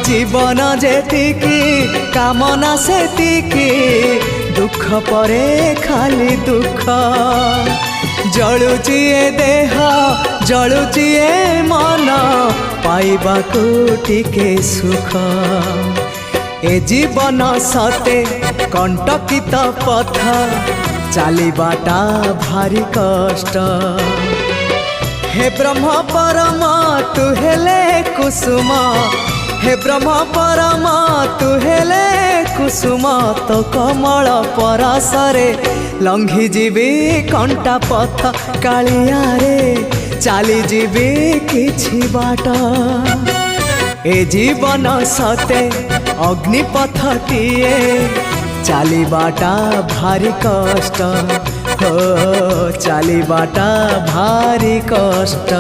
जीवन जेतिकी कामना सेतिकी दुख परे खाली दुख जलुची ए देह जलुची ए मन पाइबाकू टिके सुख ए जीवन सते कंटकित पथ चलिबाटा भारी कष्ट हे ब्रह्म परम तू हेले कुसुम हे ब्रह्म परम तू हेले कुसुम तो कमल परसरे लंघी जीवी कंटा पथ कालिया रे चली जीवी किछि बाट ए जीवन सते अग्निपथटीए चलिबाटा भारी कष्ट हो चलिबाटा भारी कष्ट।